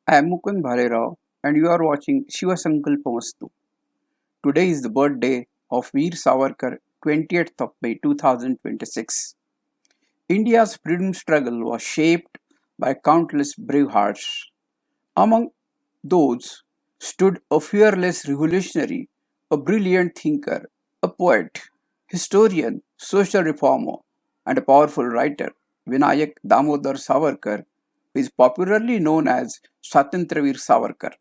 I am Mukund Bharerao and you are watching Shiva Sankalpamastu. Today is the birthday of Veer Savarkar, 20th of May 2026. India's freedom struggle was shaped by countless brave hearts. Among those stood a fearless revolutionary, a brilliant thinker, a poet, historian, social reformer, and a powerful writer, Vinayak Damodar Sawarkar, who is popularly known as Swatantryaveer Sawarkar.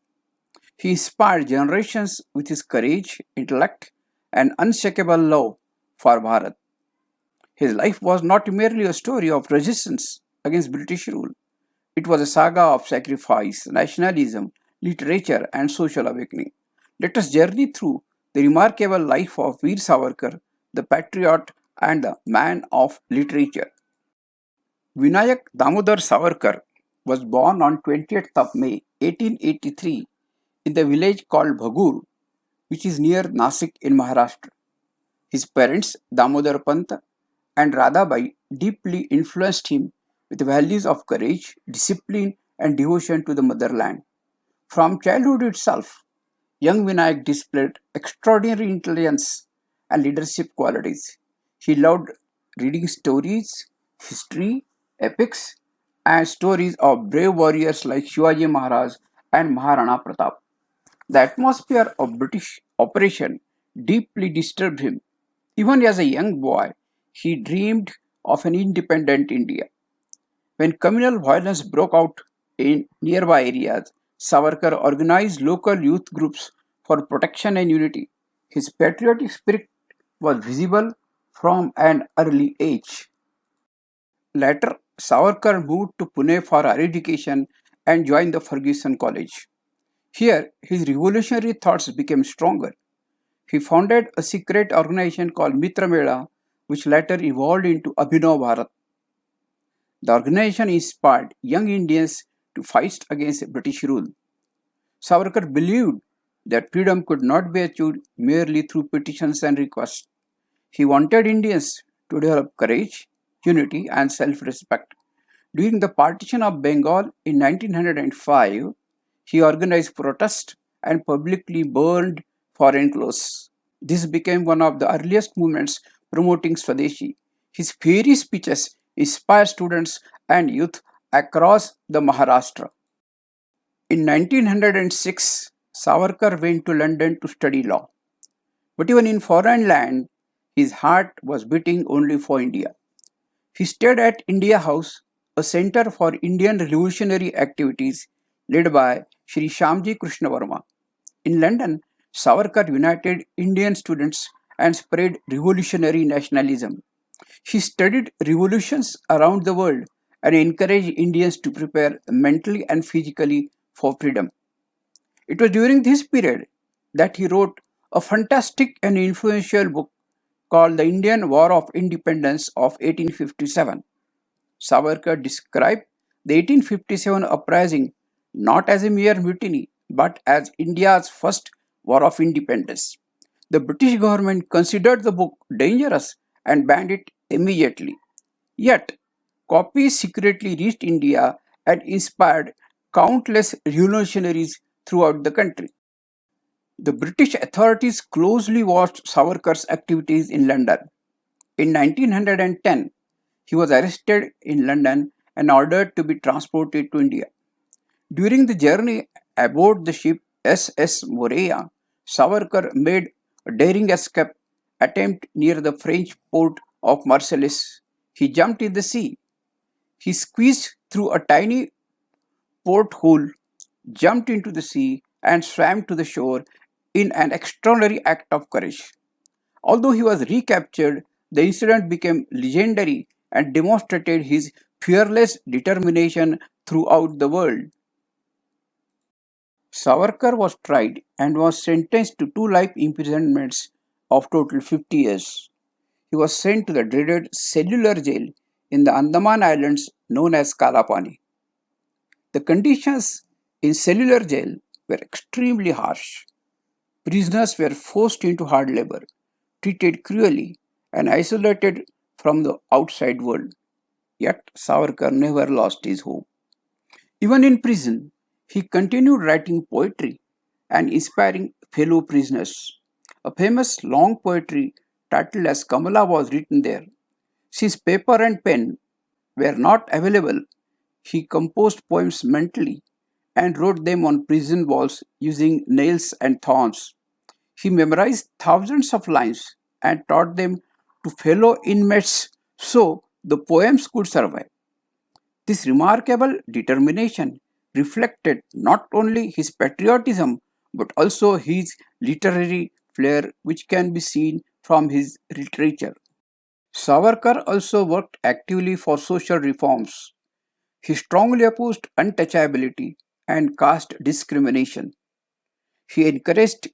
He inspired generations with his courage, intellect, and unshakable love for Bharat. His life was not merely a story of resistance against British rule. It was a saga of sacrifice, nationalism, literature, and social awakening. Let us journey through the remarkable life of Veer Savarkar, the patriot and the man of literature. Vinayak Damodar Savarkar was born on 20th of May 1883 in the village called Bhagur, which is near Nasik in Maharashtra. His parents, Damodar Pant and Radhabai, deeply influenced him with values of courage, discipline, and devotion to the motherland. From childhood itself, young Vinayak displayed extraordinary intelligence and leadership qualities. He loved reading stories, history, epics, and stories of brave warriors like Shivaji Maharaj and Maharana Pratap. The atmosphere of British operation deeply disturbed him. Even as a young boy, he dreamed of an independent India. When communal violence broke out in nearby areas, Savarkar organized local youth groups for protection and unity. His patriotic spirit was visible from an early age. Later, Savarkar moved to Pune for higher education and joined the Ferguson College. Here, his revolutionary thoughts became stronger. He founded a secret organization called Mitra Mela, which later evolved into Abhinav Bharat. The organization inspired young Indians to fight against British rule. Savarkar believed that freedom could not be achieved merely through petitions and requests. He wanted Indians to develop courage, unity, and self respect. During the partition of Bengal in 1905, he organized protests and publicly burned foreign clothes. This became one of the earliest movements promoting Swadeshi. His fiery speeches inspired students and youth across the Maharashtra. In 1906, Savarkar went to London to study law. But even in foreign land, his heart was beating only for India. He stayed at India House, a center for Indian revolutionary activities led by Sri Shamji Krishna Varma. In London, Savarkar united Indian students and spread revolutionary nationalism. He studied revolutions around the world and encouraged Indians to prepare mentally and physically for freedom. It was during this period that he wrote a fantastic and influential book called The Indian War of Independence of 1857. Savarkar described the 1857 uprising not as a mere mutiny but as India's first war of independence. The British government considered the book dangerous and banned it immediately. Yet, copies secretly reached India and inspired countless revolutionaries throughout the country. The British authorities closely watched Savarkar's activities in London. In 1910, he was arrested in London and ordered to be transported to India. During the journey aboard the ship SS Morea, Savarkar made a daring escape attempt near the French port of Marseilles. He jumped in the sea. He squeezed through a tiny porthole, jumped into the sea, and swam to the shore in an extraordinary act of courage. Although he was recaptured, the incident became legendary and demonstrated his fearless determination throughout the world. Savarkar was tried and was sentenced to two life imprisonments of total 50 years. He was sent to the dreaded cellular jail in the Andaman Islands known as Kalapani. The conditions in cellular jail were extremely harsh. Prisoners were forced into hard labor, treated cruelly, and isolated from the outside world. Yet Savarkar never lost his hope. Even in prison, He continued writing poetry and inspiring fellow prisoners. A famous long poetry titled as Kamala was written there. Since paper and pen were not available, he composed poems mentally and wrote them on prison walls using nails and thorns. He memorized thousands of lines and taught them to fellow inmates so the poems could survive. This remarkable determination reflected not only his patriotism but also his literary flair, which can be seen from his literature. Savarkar also worked actively for social reforms. He strongly opposed untouchability and caste discrimination. He encouraged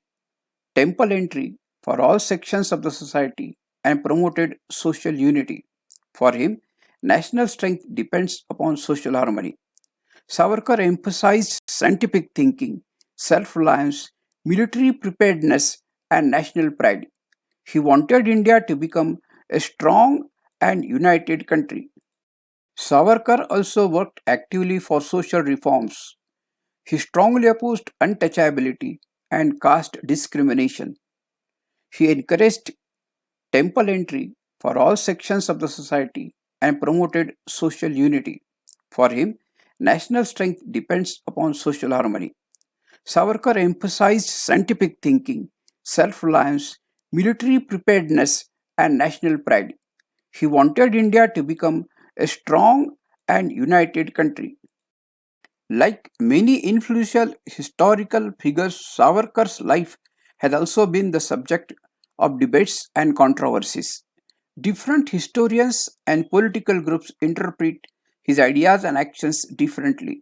temple entry for all sections of the society and promoted social unity. For him, national strength depends upon social harmony. Savarkar emphasized scientific thinking, self reliance, military preparedness, and national pride. He wanted India to become a strong and united country. Savarkar also worked actively for social reforms. He strongly opposed untouchability and caste discrimination. He encouraged temple entry for all sections of the society and promoted social unity. For him, national strength depends upon social harmony. Savarkar emphasized scientific thinking, self reliance, military preparedness, and national pride. He wanted India to become a strong and united country. Like many influential historical figures, Savarkar's life has also been the subject of debates and controversies. Different historians and political groups interpret his ideas and actions differently.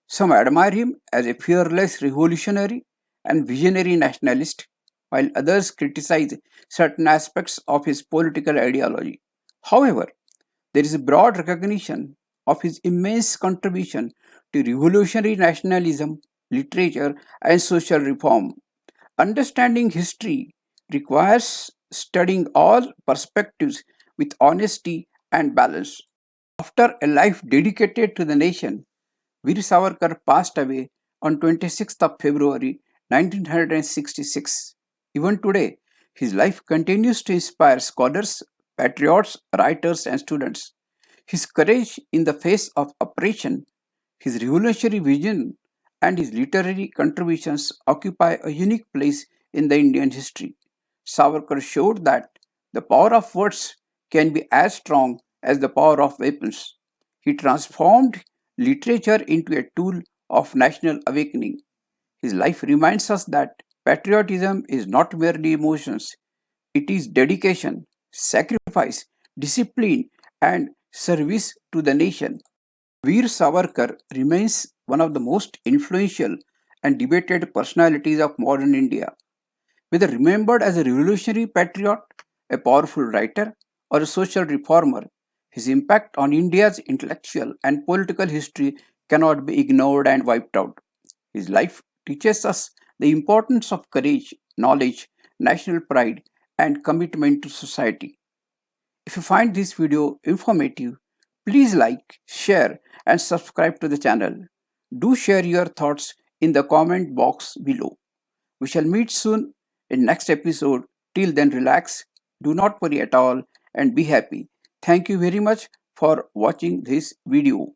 Some admire him as a fearless revolutionary and visionary nationalist, while others criticize certain aspects of his political ideology. However, there is a broad recognition of his immense contribution to revolutionary nationalism, literature, and social reform. Understanding history requires studying all perspectives with honesty and balance. After a life dedicated to the nation, Veer Savarkar passed away on 26th of February 1966. Even today, his life continues to inspire scholars, patriots, writers, and students. His courage in the face of oppression, his revolutionary vision, and his literary contributions occupy a unique place in the Indian history. Savarkar showed that the power of words can be as strong as the power of weapons. He transformed literature into a tool of national awakening. His life reminds us that patriotism is not merely emotions, it is dedication, sacrifice, discipline, and service to the nation. Veer Savarkar remains one of the most influential and debated personalities of modern India. Whether remembered as a revolutionary patriot, a powerful writer, or a social reformer, his impact on India's intellectual and political history cannot be ignored and wiped out. His life teaches us the importance of courage, knowledge, national pride, and commitment to society. If you find this video informative, please like, share, and subscribe to the channel. Do share your thoughts in the comment box below. We shall meet soon in next episode. Till then, relax, do not worry at all, and be happy. Thank you very much for watching this video.